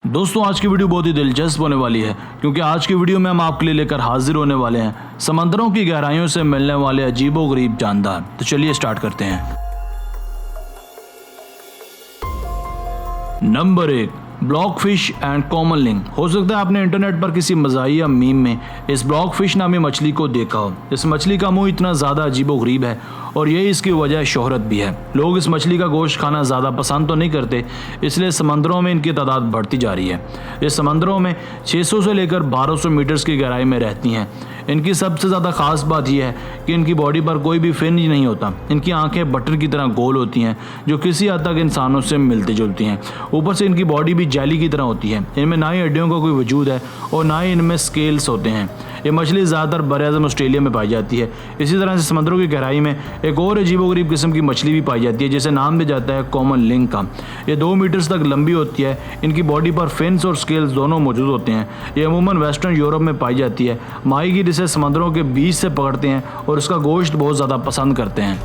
दोस्तों आज की वीडियो बहुत ही दिलचस्प होने वाली है क्योंकि आज की वीडियो में हम आपके लिए लेकर हाजिर होने वाले हैं समंदरों की गहराइयों से मिलने वाले अजीबोगरीब जानदार। तो चलिए स्टार्ट करते हैं। Number 1, block fish and common link. हो सकता है आपने इंटरनेट पर किसी मज़ाहिया मीम में इस ब्लॉक फिश नामी मछली को देखा हो। इस मछली का मुंह इतना ज़्यादा अजीबोगरीब है और यही इसकी वजह शोहरत भी है। लोग इस मछली का गोश्त खाना ज़्यादा पसंद तो नहीं करते, इसलिए समंदरों में इनकी तादाद बढ़ती जा रही है। ये समंदरों में 600 से लेकर 1200 मीटर्स की गहराई में रहती हैं। इनकी सबसे ज़्यादा ख़ास बात यह है कि इनकी बॉडी पर कोई भी फिन नहीं होता। इनकी आंखें बटर की तरह गोल होती हैं जो किसी हद तक इंसानों से मिलती जुलती हैं। ऊपर से इनकी बॉडी भी जेली की तरह होती है। इनमें ना ही हड्डियों का कोई वजूद है और ना ही इनमें स्केल्स होते हैं। ये मछली ज़्यादातर बरआज़म ऑस्ट्रेलिया में पाई जाती है। इसी तरह से समुद्रों की गहराई में एक और अजीबोगरीब किस्म की मछली भी पाई जाती है जिसे नाम दिया जाता है कॉमन लिंक का। ये 2 मीटर्स तक लंबी होती है। इनकी बॉडी पर फिन्स और स्केल्स दोनों मौजूद होते हैं। ये अमूमन वेस्टर्न यूरोप में पाई जाती है। माहीगीर इसे समुद्रों के बीच से पकड़ते हैं और इसका गोश्त बहुत ज़्यादा पसंद करते हैं।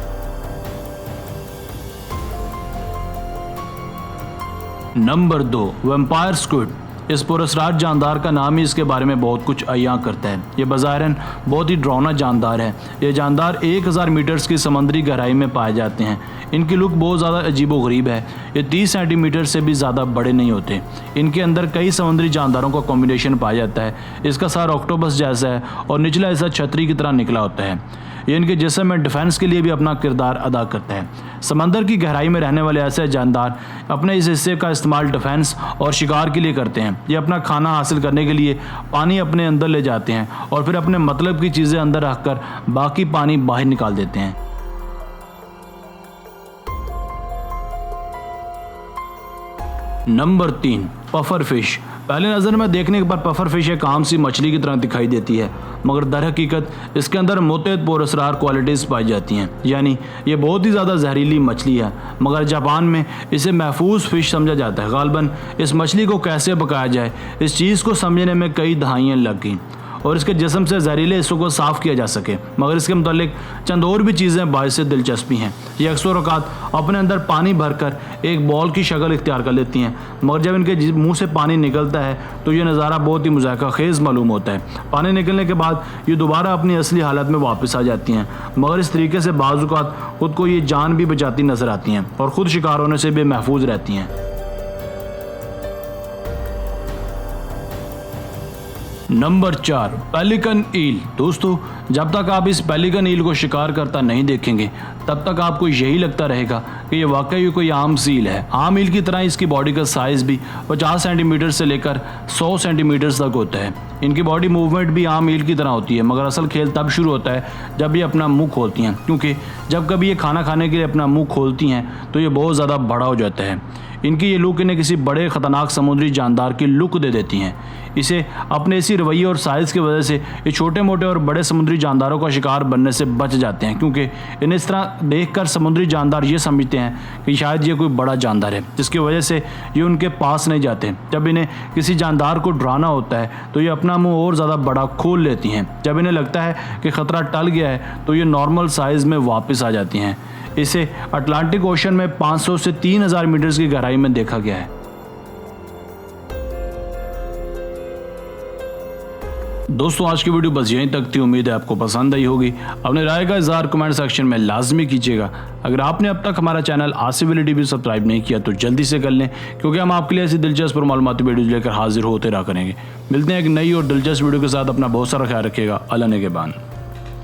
Number 2, vampire squid. इस पुरस्कार जानदार का नाम ही इसके बारे में बहुत कुछ अय्यां करता है। ये बज़ाहिरन बहुत ही डरावना जानदार है। ये जानदार 1000 मीटर्स की समुद्री गहराई में पाए जाते हैं। इनकी लुक बहुत ज़्यादा अजीबोगरीब है। ये 30 सेंटीमीटर से भी ज़्यादा बड़े नहीं होते। इनके अंदर कई समुद्री जानदारों का कॉम्बिनेशन पाया जाता है। इसका सर ऑक्टोपस जैसा है और निचला हिस्सा छतरी की तरह निकला होता है। ये इनके जिस्म में डिफेंस के लिए भी अपना किरदार अदा करता है। समंदर की गहराई में रहने वाले ऐसे जानदार अपने इस हिस्से का इस्तेमाल डिफेंस और शिकार के लिए करते हैं। ये अपना खाना हासिल करने के लिए पानी अपने अंदर ले जाते हैं और फिर अपने मतलब की चीज़ें अंदर रखकर बाकी पानी बाहर निकाल देते हैं। Number 3, puffer fish. पहले नज़र में देखने पर पफर फिश एक आम सी मछली की तरह दिखाई देती है, मगर दर हकीकत इसके अंदर मुतअद्दिद पुरअसरार क्वालिटीज़ पाई जाती हैं। यानी ये बहुत ही ज़्यादा जहरीली मछली है, मगर जापान में इसे महफूज फ़िश समझा जाता है। गालबन इस मछली को कैसे पकाया जाए इस चीज़ को समझने में कई दहाइयाँ लग गईं और इसके जिस्म से जहरीले हिस्सों को साफ़ किया जा सके, मगर इसके मुतालिक चंद और भी चीज़ें बाइस दिलचस्पी हैं। ये अक्सर औक़ात अपने अंदर पानी भरकर एक बॉल की शक्ल इख्तियार कर लेती हैं, मगर जब इनके मुंह से पानी निकलता है तो ये नज़ारा बहुत ही मुज़ाहिका खेज़ मालूम होता है। पानी निकलने के बाद ये दोबारा अपनी असली हालत में वापस आ जाती हैं, मगर इस तरीके से बाज़ औक़ात खुद को ये जान भी बचाती नज़र आती हैं और ख़ुद शिकार होने से भी महफूज रहती हैं। नंबर 4, पेलिकन ईल। दोस्तों जब तक आप इस पेलिकन ईल को शिकार करता नहीं देखेंगे तब तक आपको यही लगता रहेगा कि ये वाकई कोई आम सी ईल है। आम ईल की तरह इसकी बॉडी का साइज़ भी 50 सेंटीमीटर से लेकर 100 सेंटीमीटर तक होता है। इनकी बॉडी मूवमेंट भी आम ईल की तरह होती है, मगर असल खेल तब शुरू होता है जब ये अपना मुंह खोलती हैं, क्योंकि जब कभी ये खाना खाने के लिए अपना मुंह खोलती हैं तो ये बहुत ज़्यादा बड़ा हो जाता है। इनकी ये लुक इन्हें किसी बड़े ख़तरनाक समुद्री जानदार की लुक दे देती हैं। इसे अपने इसी रवैये और साइज़ की वजह से ये छोटे मोटे और बड़े समुद्री जानदारों का शिकार बनने से बच जाते हैं, क्योंकि इन्हें इस तरह देखकर समुद्री जानदार ये समझते हैं कि शायद ये कोई बड़ा जानदार है, जिसकी वजह से ये उनके पास नहीं जाते। जब इन्हें किसी जानदार को डराना होता है तो ये अपना मुंह और ज़्यादा बड़ा खोल लेती हैं। जब इन्हें लगता है कि ख़तरा टल गया है तो ये नॉर्मल साइज़ में वापस आ जाती हैं। इसे अटलांटिक ओशन में 500 से 3000 मीटर की गहराई में देखा गया है। दोस्तों आज की वीडियो बस यहीं तक थी। उम्मीद है आपको पसंद आई होगी। अपने राय का इज़हार कमेंट सेक्शन में लाजमी कीजिएगा। अगर आपने अब तक हमारा channel Asif Ali TV subscribe नहीं किया तो जल्दी से कर लें, क्योंकि हम आपके लिए ऐसी दिलचस्प और मालूमाती वीडियो लेकर हाजिर होते रहा करेंगे। मिलते हैं एक नई और दिलचस्प वीडियो के साथ। अपना बहुत सारा ख्याल रखिएगा। अल्लाह ने के बान।